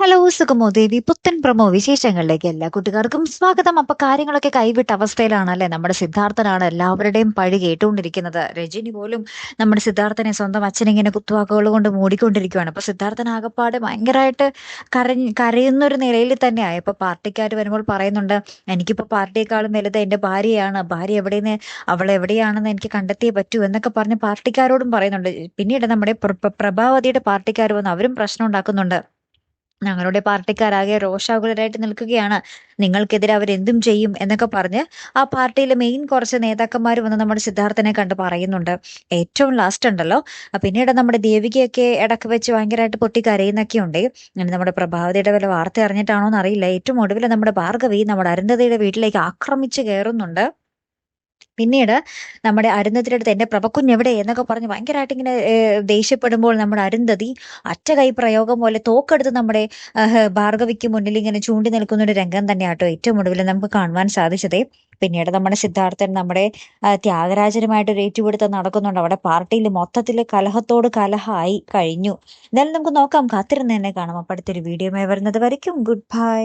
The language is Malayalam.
ഹലോ സുഗമോ ദേവി പുത്തൻ പ്രമോ വിശേഷങ്ങളിലേക്ക് എല്ലാ കൂട്ടുകാർക്കും സ്വാഗതം. അപ്പൊ കാര്യങ്ങളൊക്കെ കൈവിട്ട അവസ്ഥയിലാണല്ലേ നമ്മുടെ സിദ്ധാർത്ഥനാണ് എല്ലാവരുടെയും പഴി കേട്ടുകൊണ്ടിരിക്കുന്നത്. രജനി പോലും നമ്മുടെ സിദ്ധാർത്ഥനെ സ്വന്തം അച്ഛനിങ്ങനെ കുത്തുവാക്കുകൾ കൊണ്ട് മൂടിക്കൊണ്ടിരിക്കുകയാണ്. അപ്പൊ സിദ്ധാർത്ഥൻ ആകപ്പാടെ ഭയങ്കരമായിട്ട് കരയുന്ന ഒരു നിലയിൽ തന്നെയായി. ഇപ്പൊ പാർട്ടിക്കാർ വരുമ്പോൾ പറയുന്നുണ്ട്, എനിക്കിപ്പോ പാർട്ടിയെക്കാളും വലുത് എന്റെ ഭാര്യയാണ്, ഭാര്യ എവിടെയെന്ന് അവൾ എവിടെയാണെന്ന് എനിക്ക് കണ്ടെത്തിയേ പറ്റൂ എന്നൊക്കെ പറഞ്ഞ് പാർട്ടിക്കാരോടും പറയുന്നുണ്ട്. പിന്നീട് നമ്മുടെ പ്രഭാവതിയുടെ പാർട്ടിക്കാർ വന്ന് അവരും പ്രശ്നം ഉണ്ടാക്കുന്നുണ്ട്. ഞങ്ങളുടെ പാർട്ടിക്കാരാകെ രോഷാകുലരായിട്ട് നിൽക്കുകയാണ്, നിങ്ങൾക്കെതിരെ അവരെന്തും ചെയ്യും എന്നൊക്കെ പറഞ്ഞ് ആ പാർട്ടിയിലെ മെയിൻ കുറച്ച് നേതാക്കന്മാർ വന്ന് നമ്മുടെ സിദ്ധാർത്ഥനെ കണ്ട് പറയുന്നുണ്ട്. ഏറ്റവും ലാസ്റ്റ് ഉണ്ടല്ലോ, പിന്നീട് നമ്മുടെ ദേവികയൊക്കെ ഇടക്ക് വെച്ച് ഭയങ്കരമായിട്ട് പൊട്ടി കരയുന്നൊക്കെ ഉണ്ട്. അങ്ങനെ നമ്മുടെ പ്രഭാവതിയുടെ വല്ല വാർത്ത അറിഞ്ഞിട്ടാണോ എന്നറിയില്ല, ഏറ്റവും ഒടുവിൽ നമ്മുടെ ഭാർഗവി നമ്മുടെ അരുന്ധതിയുടെ വീട്ടിലേക്ക് ആക്രമിച്ച് കയറുന്നുണ്ട്. പിന്നീട് നമ്മുടെ അരുന്ധതിയുടെ അടുത്ത് എന്റെ പ്രഭക്കുഞ്ഞെവിടെ എന്നൊക്കെ പറഞ്ഞ് ഭയങ്കരമായിട്ട് ഇങ്ങനെ ദേഷ്യപ്പെടുമ്പോൾ നമ്മുടെ അരുന്ധതി അറ്റ കൈ പ്രയോഗം പോലെ തോക്കെടുത്ത് നമ്മുടെ ഭാർഗവിക്ക് മുന്നിൽ ഇങ്ങനെ ചൂണ്ടി നിൽക്കുന്ന ഒരു രംഗം തന്നെയാട്ടോ ഏറ്റവും ഒടുവിൽ നമുക്ക് കാണുവാൻ സാധിച്ചതേ. പിന്നീട് നമ്മുടെ സിദ്ധാർത്ഥൻ നമ്മുടെ ത്യാഗരാജനുമായിട്ട് ഒരു ഏറ്റുപിടുത്തം നടക്കുന്നുണ്ട്. അവിടെ പാർട്ടിയിൽ മൊത്തത്തിൽ കലഹത്തോട് കലഹമായി കഴിഞ്ഞു. എന്തായാലും നമുക്ക് നോക്കാം, കാത്തിരുന്ന് തന്നെ കാണാം. അപ്പൊ അടുത്തൊരു വീഡിയോ വരുന്നത് വരയ്ക്കും ഗുഡ് ബൈ.